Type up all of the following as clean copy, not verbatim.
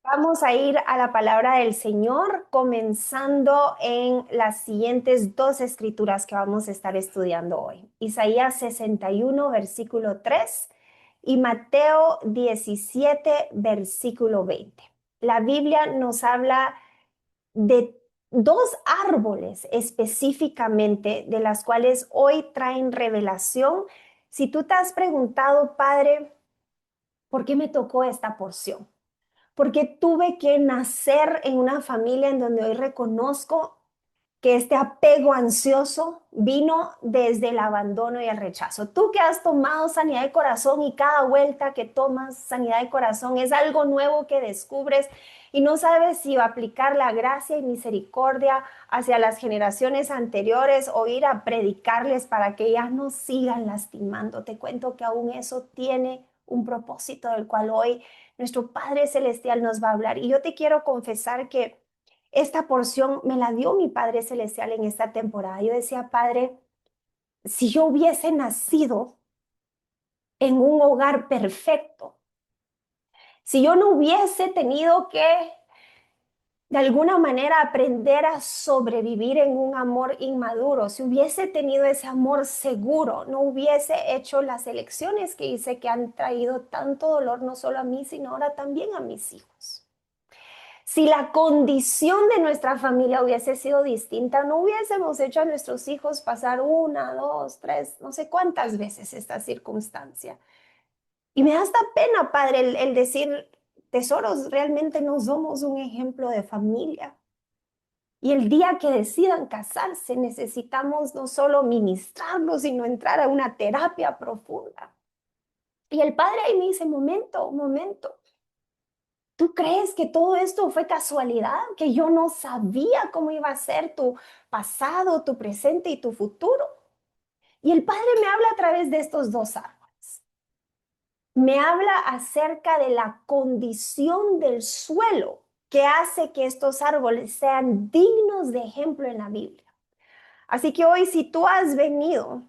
Vamos a ir a la palabra del Señor, comenzando en las siguientes dos escrituras que vamos a estar estudiando hoy. Isaías 61, versículo 3 y Mateo 17, versículo 20. La Biblia nos habla de dos árboles específicamente, de las cuales hoy traen revelación. Si tú te has preguntado, Padre, ¿por qué me tocó esta porción? Porque tuve que nacer en una familia en donde hoy reconozco que este apego ansioso vino desde el abandono y el rechazo. Tú que has tomado sanidad de corazón y cada vuelta que tomas sanidad de corazón es algo nuevo que descubres y no sabes si va a aplicar la gracia y misericordia hacia las generaciones anteriores o ir a predicarles para que ya no sigan lastimando. Te cuento que aún eso tiene un propósito del cual hoy nuestro Padre Celestial nos va a hablar. Y yo te quiero confesar que esta porción me la dio mi Padre Celestial en esta temporada. Yo decía, Padre, si yo hubiese nacido en un hogar perfecto, si yo no hubiese tenido que de alguna manera aprender a sobrevivir en un amor inmaduro, si hubiese tenido ese amor seguro, no hubiese hecho las elecciones que hice que han traído tanto dolor no solo a mí, sino ahora también a mis hijos. Si la condición de nuestra familia hubiese sido distinta, no hubiésemos hecho a nuestros hijos pasar una, dos, tres, no sé cuántas veces esta circunstancia. Y me da hasta pena, padre, el decir, tesoros, realmente no somos un ejemplo de familia. Y el día que decidan casarse, necesitamos no solo ministrarlos, sino entrar a una terapia profunda. Y el padre ahí me dice, momento, momento. ¿Tú crees que todo esto fue casualidad? ¿Que yo no sabía cómo iba a ser tu pasado, tu presente y tu futuro? Y el Padre me habla a través de estos dos árboles. Me habla acerca de la condición del suelo que hace que estos árboles sean dignos de ejemplo en la Biblia. Así que hoy, si tú has venido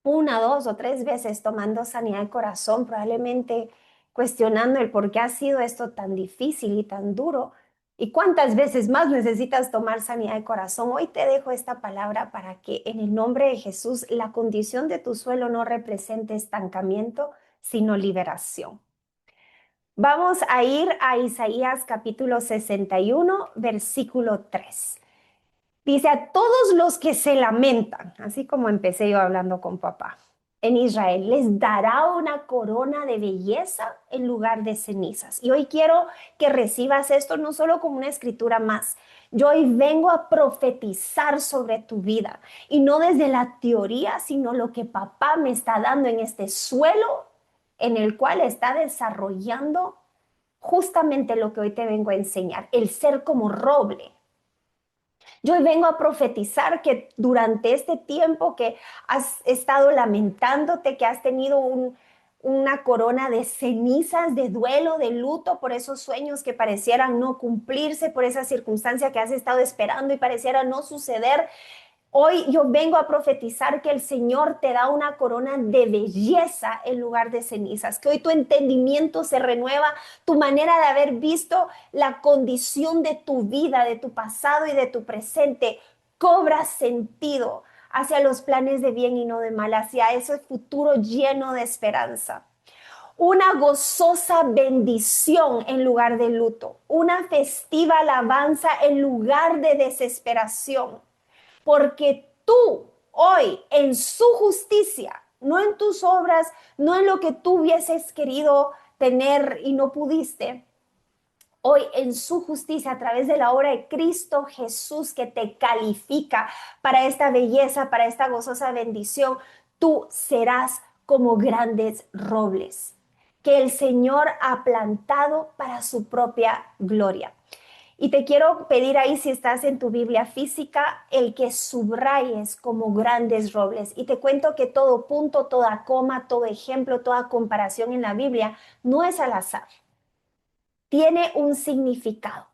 una, dos o tres veces tomando sanidad de corazón, probablemente cuestionando el por qué ha sido esto tan difícil y tan duro. ¿Y cuántas veces más necesitas tomar sanidad de corazón? Hoy te dejo esta palabra para que en el nombre de Jesús la condición de tu suelo no represente estancamiento, sino liberación. Vamos a ir a Isaías capítulo 61, versículo 3. Dice, a todos los que se lamentan, así como empecé yo hablando con papá, en Israel, les dará una corona de belleza en lugar de cenizas. Y hoy quiero que recibas esto no solo como una escritura más. Yo hoy vengo a profetizar sobre tu vida y no desde la teoría, sino lo que papá me está dando en este suelo en el cual está desarrollando justamente lo que hoy te vengo a enseñar, el ser como roble. Yo hoy vengo a profetizar que durante este tiempo que has estado lamentándote, que has tenido una corona de cenizas, de duelo, de luto por esos sueños que parecieran no cumplirse, por esa circunstancia que has estado esperando y pareciera no suceder, hoy yo vengo a profetizar que el Señor te da una corona de belleza en lugar de cenizas, que hoy tu entendimiento se renueva, tu manera de haber visto la condición de tu vida, de tu pasado y de tu presente, cobra sentido hacia los planes de bien y no de mal, hacia ese futuro lleno de esperanza. Una gozosa bendición en lugar de luto, una festiva alabanza en lugar de desesperación, porque tú hoy en su justicia, no en tus obras, no en lo que tú hubieses querido tener y no pudiste, hoy en su justicia a través de la obra de Cristo Jesús que te califica para esta belleza, para esta gozosa bendición, tú serás como grandes robles que el Señor ha plantado para su propia gloria. Y te quiero pedir ahí, si estás en tu Biblia física, el que subrayes como grandes robles. Y te cuento que todo punto, toda coma, todo ejemplo, toda comparación en la Biblia no es al azar. Tiene un significado.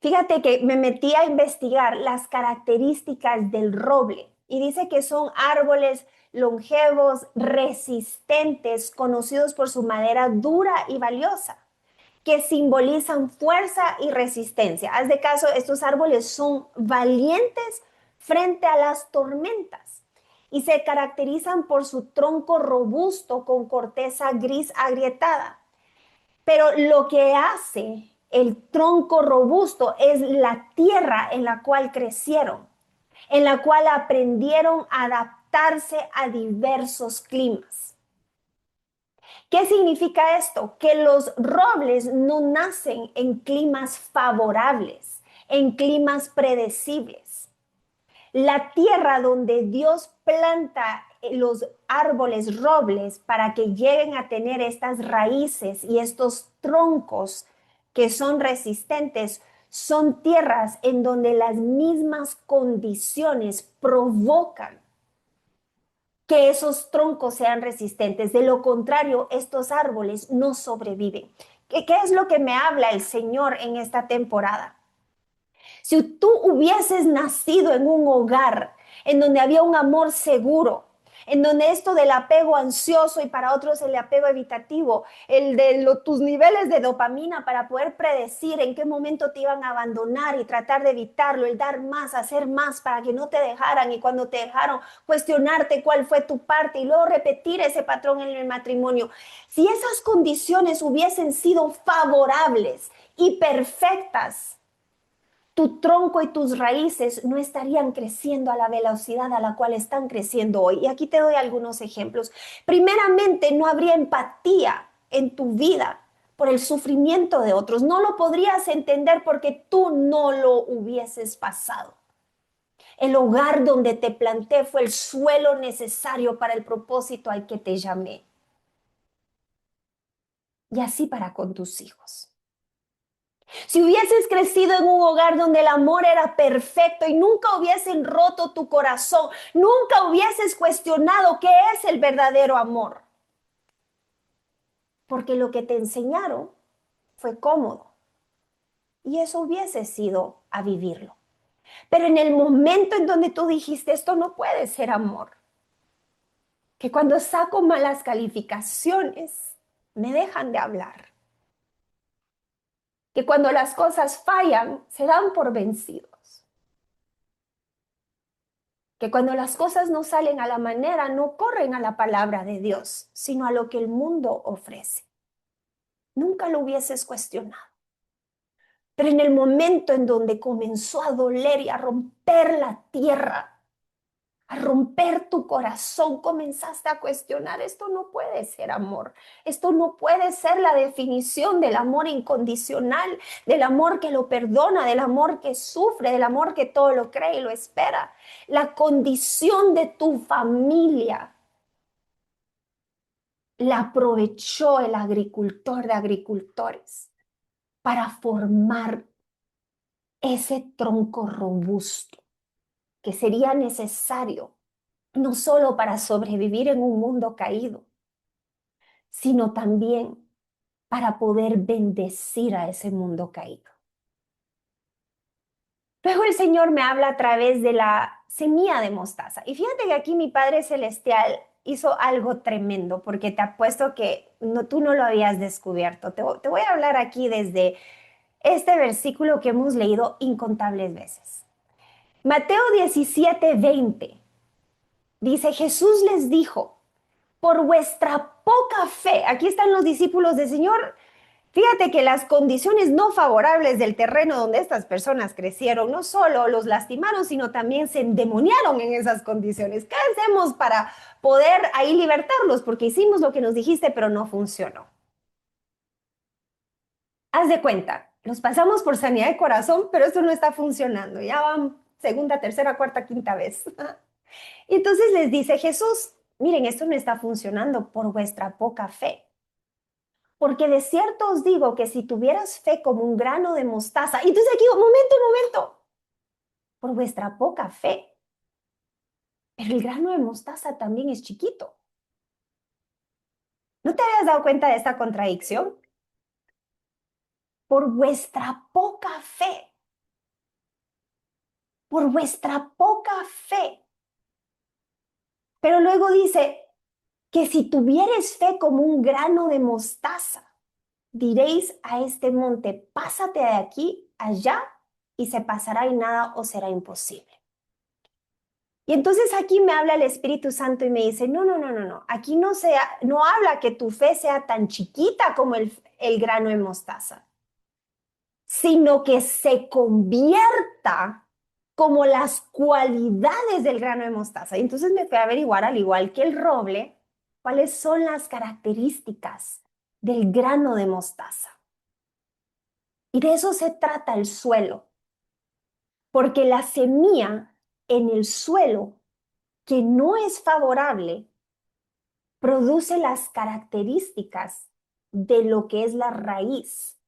Fíjate que me metí a investigar las características del roble y dice que son árboles longevos, resistentes, conocidos por su madera dura y valiosa, que simbolizan fuerza y resistencia. Haz de caso, estos árboles son valientes frente a las tormentas y se caracterizan por su tronco robusto con corteza gris agrietada. Pero lo que hace el tronco robusto es la tierra en la cual crecieron, en la cual aprendieron a adaptarse a diversos climas. ¿Qué significa esto? Que los robles no nacen en climas favorables, en climas predecibles. La tierra donde Dios planta los árboles robles para que lleguen a tener estas raíces y estos troncos que son resistentes, son tierras en donde las mismas condiciones provocan que esos troncos sean resistentes. De lo contrario, estos árboles no sobreviven. ¿Qué es lo que me habla el Señor en esta temporada? Si tú hubieses nacido en un hogar en donde había un amor seguro, en donde esto del apego ansioso y para otros el apego evitativo, el de tus niveles de dopamina para poder predecir en qué momento te iban a abandonar y tratar de evitarlo, el dar más, hacer más para que no te dejaran y cuando te dejaron cuestionarte cuál fue tu parte y luego repetir ese patrón en el matrimonio. Si esas condiciones hubiesen sido favorables y perfectas, tu tronco y tus raíces no estarían creciendo a la velocidad a la cual están creciendo hoy. Y aquí te doy algunos ejemplos. Primeramente, no habría empatía en tu vida por el sufrimiento de otros. No lo podrías entender porque tú no lo hubieses pasado. El hogar donde te planté fue el suelo necesario para el propósito al que te llamé. Y así para con tus hijos. Si hubieses crecido en un hogar donde el amor era perfecto y nunca hubiesen roto tu corazón, nunca hubieses cuestionado qué es el verdadero amor. Porque lo que te enseñaron fue cómodo y eso hubiese sido a vivirlo. Pero en el momento en donde tú dijiste, esto no puede ser amor, que cuando saco malas calificaciones me dejan de hablar, que cuando las cosas fallan se dan por vencidos, que cuando las cosas no salen a la manera, no corren a la palabra de Dios, sino a lo que el mundo ofrece. Nunca lo hubieses cuestionado. Pero en el momento en donde comenzó a doler y a romper la tierra, a romper tu corazón, comenzaste a cuestionar, esto no puede ser amor, esto no puede ser la definición del amor incondicional, del amor que lo perdona, del amor que sufre, del amor que todo lo cree y lo espera. La condición de tu familia la aprovechó el agricultor de agricultores para formar ese tronco robusto que sería necesario no solo para sobrevivir en un mundo caído, sino también para poder bendecir a ese mundo caído. Luego el Señor me habla a través de la semilla de mostaza. Y fíjate que aquí mi Padre Celestial hizo algo tremendo, porque te apuesto que tú no lo habías descubierto. Te voy a hablar aquí desde este versículo que hemos leído incontables veces. Mateo 17:20 dice, Jesús les dijo, por vuestra poca fe, aquí están los discípulos del Señor. Fíjate que las condiciones no favorables del terreno donde estas personas crecieron no solo los lastimaron, sino también se endemoniaron en esas condiciones. ¿Qué hacemos para poder ahí libertarlos? Porque hicimos lo que nos dijiste, pero no funcionó. Haz de cuenta, los pasamos por sanidad de corazón, pero esto no está funcionando. Ya van segunda, tercera, cuarta, quinta vez. Y entonces les dice Jesús, miren, esto no está funcionando por vuestra poca fe. Porque de cierto os digo que si tuvieras fe como un grano de mostaza, y entonces aquí, momento, por vuestra poca fe, pero el grano de mostaza también es chiquito. ¿No te habías dado cuenta de esta contradicción? Por vuestra poca fe, por vuestra poca fe. Pero luego dice que si tuvieres fe como un grano de mostaza, diréis a este monte, pásate de aquí allá, y se pasará y nada os será imposible. Y entonces aquí me habla el Espíritu Santo y me dice, no, no, no, no, no, aquí no habla que tu fe sea tan chiquita como el grano de mostaza, sino que se convierta como las cualidades del grano de mostaza. Y entonces me fui a averiguar, al igual que el roble, cuáles son las características del grano de mostaza. Y de eso se trata el suelo, porque la semilla en el suelo que no es favorable produce las características de lo que es la raíz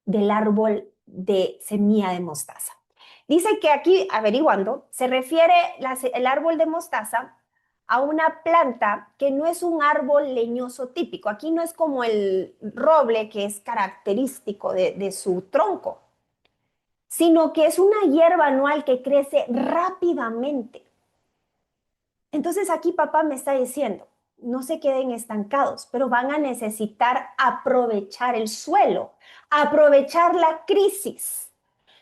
del árbol de semilla de mostaza. Dice que aquí, averiguando, se refiere el árbol de mostaza a una planta que no es un árbol leñoso típico. Aquí no es como el roble, que es característico de su tronco, sino que es una hierba anual que crece rápidamente. Entonces aquí papá me está diciendo, no se queden estancados, pero van a necesitar aprovechar el suelo, aprovechar la crisis,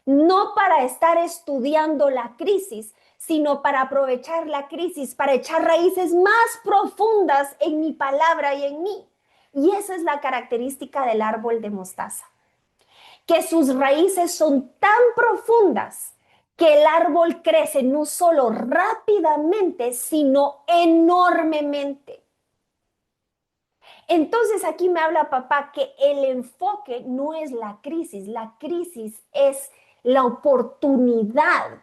no para estar estudiando la crisis, sino para aprovechar la crisis, para echar raíces más profundas en mi palabra y en mí. Y esa es la característica del árbol de mostaza, que sus raíces son tan profundas que el árbol crece no solo rápidamente, sino enormemente. Entonces aquí me habla papá que el enfoque no es la crisis es la oportunidad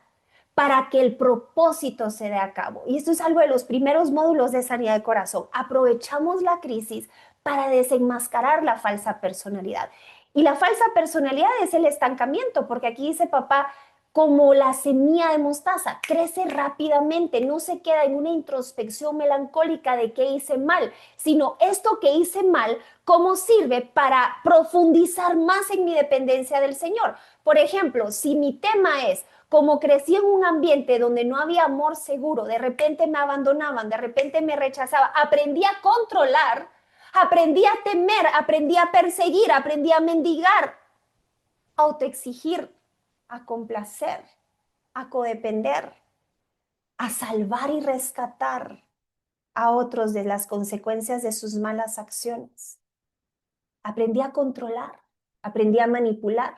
para que el propósito se dé a cabo. Y esto es algo de los primeros módulos de sanidad de corazón. Aprovechamos la crisis para desenmascarar la falsa personalidad. Y la falsa personalidad es el estancamiento, porque aquí dice papá, como la semilla de mostaza, crece rápidamente, no se queda en una introspección melancólica de qué hice mal, sino esto que hice mal, cómo sirve para profundizar más en mi dependencia del Señor. Por ejemplo, si mi tema es como crecí en un ambiente donde no había amor seguro, de repente me abandonaban, de repente me rechazaban, aprendí a controlar, aprendí a temer, aprendí a perseguir, aprendí a mendigar, a autoexigir, a complacer, a codepender, a salvar y rescatar a otros de las consecuencias de sus malas acciones. Aprendí a controlar, aprendí a manipular.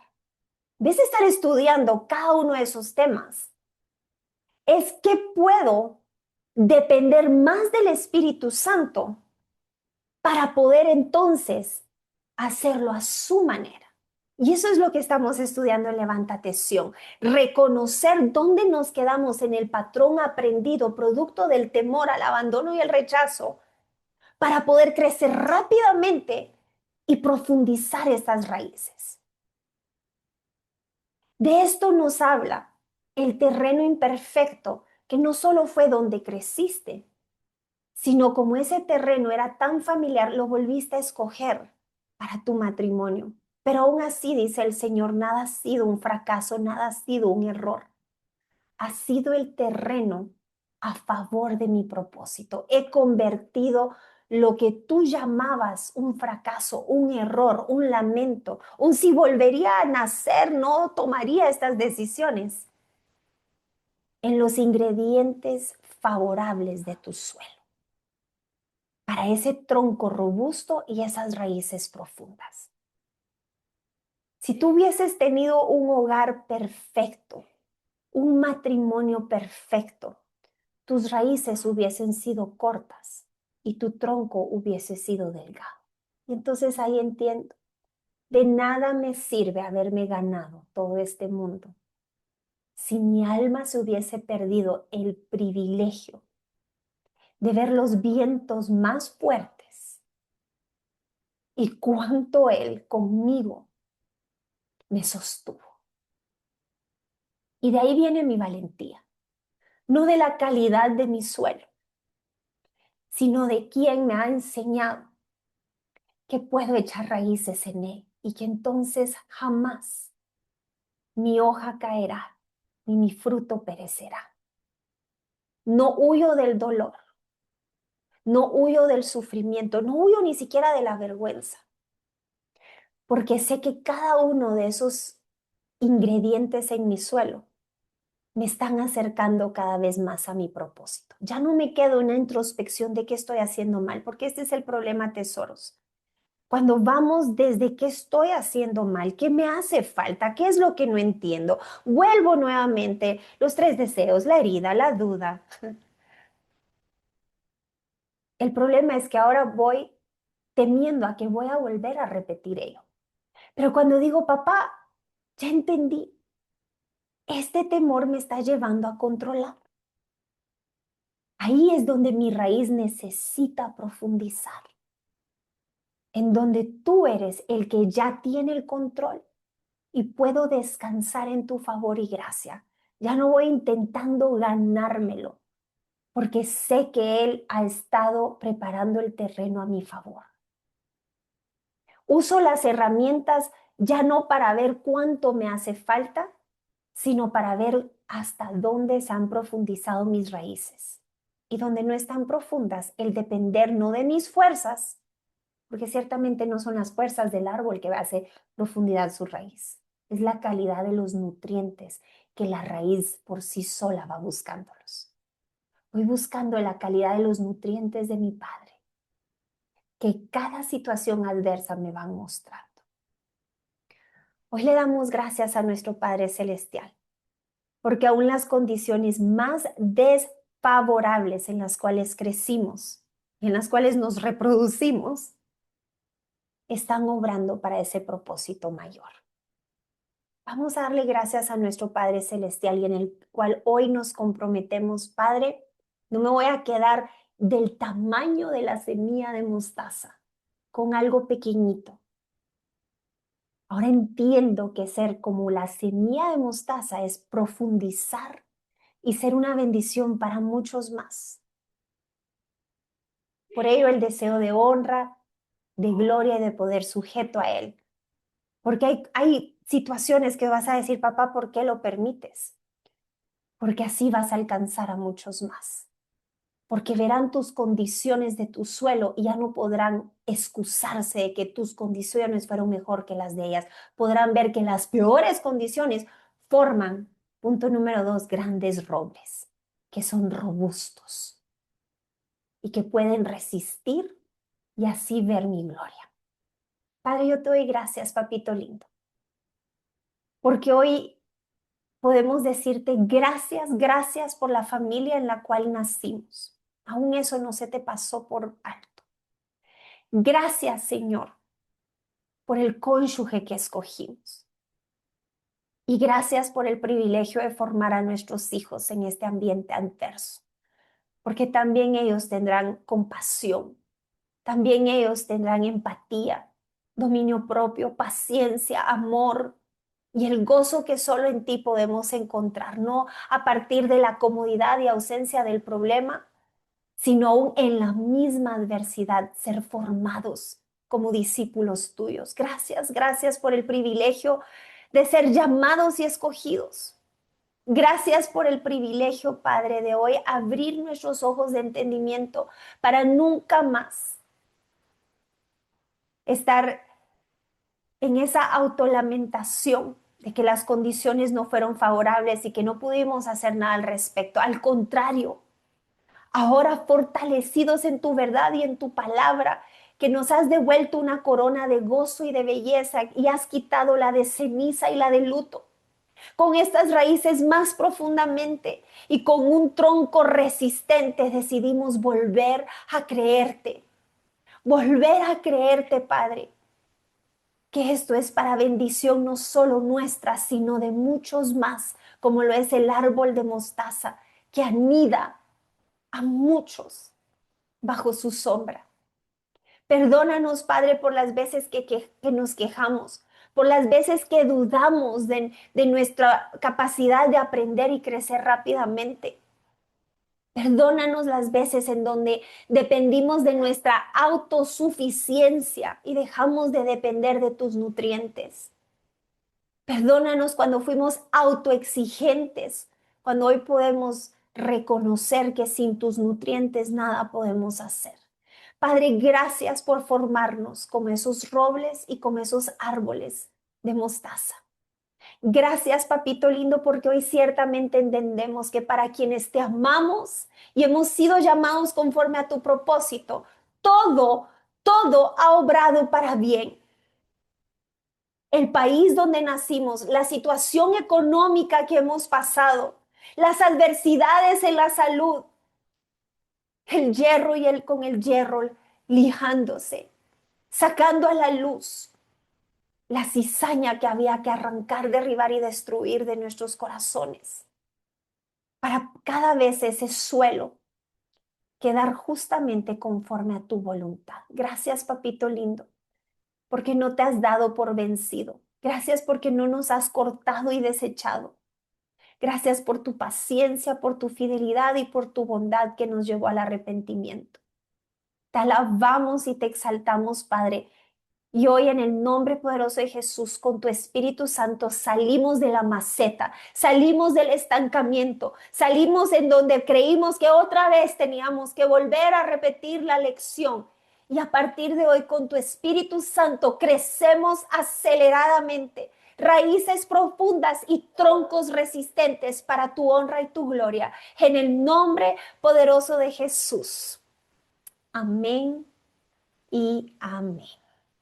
¿Ves estar estudiando cada uno de esos temas? Es que puedo depender más del Espíritu Santo para poder entonces hacerlo a su manera. Y eso es lo que estamos estudiando en Levántate Sion. Reconocer dónde nos quedamos en el patrón aprendido, producto del temor al abandono y el rechazo, para poder crecer rápidamente y profundizar estas raíces. De esto nos habla el terreno imperfecto, que no solo fue donde creciste, sino como ese terreno era tan familiar, lo volviste a escoger para tu matrimonio. Pero aún así, dice el Señor, nada ha sido un fracaso, nada ha sido un error. Ha sido el terreno a favor de mi propósito. He convertido lo que tú llamabas un fracaso, un error, un lamento, un si volvería a nacer, no tomaría estas decisiones, en los ingredientes favorables de tu suelo, para ese tronco robusto y esas raíces profundas. Si tú hubieses tenido un hogar perfecto, un matrimonio perfecto, tus raíces hubiesen sido cortas y tu tronco hubiese sido delgado. Y entonces ahí entiendo, de nada me sirve haberme ganado todo este mundo si mi alma se hubiese perdido el privilegio de ver los vientos más fuertes y cuánto Él conmigo me sostuvo. Y de ahí viene mi valentía, no de la calidad de mi suelo, sino de quien me ha enseñado que puedo echar raíces en Él y que entonces jamás mi hoja caerá ni mi fruto perecerá. No huyo del dolor, no huyo del sufrimiento, no huyo ni siquiera de la vergüenza, porque sé que cada uno de esos ingredientes en mi suelo me están acercando cada vez más a mi propósito. Ya no me quedo en una introspección de qué estoy haciendo mal, porque este es el problema, tesoros. Cuando vamos desde qué estoy haciendo mal, qué me hace falta, qué es lo que no entiendo, vuelvo nuevamente los tres deseos, la herida, la duda. El problema es que ahora voy temiendo a que voy a volver a repetir ello. Pero cuando digo, papá, ya entendí, este temor me está llevando a controlar. Ahí es donde mi raíz necesita profundizar, en donde tú eres el que ya tiene el control y puedo descansar en tu favor y gracia. Ya no voy intentando ganármelo, porque sé que Él ha estado preparando el terreno a mi favor. Uso las herramientas ya no para ver cuánto me hace falta, sino para ver hasta dónde se han profundizado mis raíces. Y donde no están profundas, el depender no de mis fuerzas, porque ciertamente no son las fuerzas del árbol que hace profundidad su raíz, es la calidad de los nutrientes que la raíz por sí sola va buscándolos. Voy buscando la calidad de los nutrientes de mi Padre, que cada situación adversa me van mostrando. Hoy le damos gracias a nuestro Padre Celestial, porque aún las condiciones más desfavorables en las cuales crecimos y en las cuales nos reproducimos, están obrando para ese propósito mayor. Vamos a darle gracias a nuestro Padre Celestial y en el cual hoy nos comprometemos, Padre, no me voy a quedar del tamaño de la semilla de mostaza, con algo pequeñito. Ahora entiendo que ser como la semilla de mostaza es profundizar y ser una bendición para muchos más. Por ello el deseo de honra, de gloria y de poder sujeto a Él. Porque hay situaciones que vas a decir, papá, ¿por qué lo permites? Porque así vas a alcanzar a muchos más. Porque verán tus condiciones de tu suelo y ya no podrán excusarse de que tus condiciones fueron mejor que las de ellas. Podrán ver que las peores condiciones forman, punto número 2, grandes robles, que son robustos y que pueden resistir y así ver mi gloria. Padre, yo te doy gracias, papito lindo, porque hoy podemos decirte gracias, gracias por la familia en la cual nacimos. Aún eso no se te pasó por alto. Gracias, Señor, por el cónyuge que escogimos. Y gracias por el privilegio de formar a nuestros hijos en este ambiente adverso, porque también ellos tendrán compasión, también ellos tendrán empatía, dominio propio, paciencia, amor y el gozo que solo en ti podemos encontrar, no a partir de la comodidad y ausencia del problema, sino aún en la misma adversidad, ser formados como discípulos tuyos. Gracias, gracias por el privilegio de ser llamados y escogidos. Gracias por el privilegio, Padre, de hoy abrir nuestros ojos de entendimiento para nunca más estar en esa autolamentación de que las condiciones no fueron favorables y que no pudimos hacer nada al respecto. Al contrario, ahora fortalecidos en tu verdad y en tu palabra, que nos has devuelto una corona de gozo y de belleza y has quitado la de ceniza y la de luto. Con estas raíces más profundamente y con un tronco resistente decidimos volver a creerte, Padre, que esto es para bendición no solo nuestra, sino de muchos más, como lo es el árbol de mostaza que anida a muchos bajo su sombra. Perdónanos, Padre, por las veces que nos quejamos, por las veces que dudamos de nuestra capacidad de aprender y crecer rápidamente. Perdónanos las veces en donde dependimos de nuestra autosuficiencia y dejamos de depender de tus nutrientes. Perdónanos cuando fuimos autoexigentes, cuando hoy podemos reconocer que sin tus nutrientes nada podemos hacer. Padre, gracias por formarnos como esos robles y como esos árboles de mostaza. Gracias, papito lindo, porque hoy ciertamente entendemos que para quienes te amamos y hemos sido llamados conforme a tu propósito, todo, todo ha obrado para bien. El país donde nacimos, la situación económica que hemos pasado, las adversidades en la salud, el hierro y el con el hierro lijándose, sacando a la luz la cizaña que había que arrancar, derribar y destruir de nuestros corazones, para cada vez ese suelo quedar justamente conforme a tu voluntad. Gracias, papito lindo, porque no te has dado por vencido. Gracias porque no nos has cortado y desechado. Gracias por tu paciencia, por tu fidelidad y por tu bondad que nos llevó al arrepentimiento. Te alabamos y te exaltamos, Padre. Y hoy en el nombre poderoso de Jesús, con tu Espíritu Santo, salimos de la maceta, salimos del estancamiento, salimos en donde creímos que otra vez teníamos que volver a repetir la lección. Y a partir de hoy, con tu Espíritu Santo, crecemos aceleradamente, raíces profundas y troncos resistentes para tu honra y tu gloria. En el nombre poderoso de Jesús. Amén y amén.